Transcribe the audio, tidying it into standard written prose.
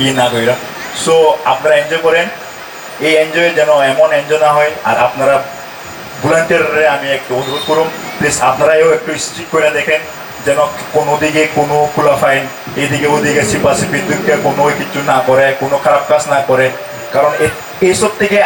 ই না কইরা। সো আপনারা এনজয় করেন, এই এনজয় যেন এমন এনজয় না হয়। আর আপনারা ভলান্টিয়ারে আমি একটু অনুরোধ করুন, প্লিজ আপনারাও একটু স্ট্রিক করে দেখেন যেন কোনো দিকে কোনো খোলাফাইন এদিকে ওদিকে সিপাসিপি দিকে কোনো কিছু না করে, কোনো খারাপ কাজ না করে, কারণ এইসব থেকে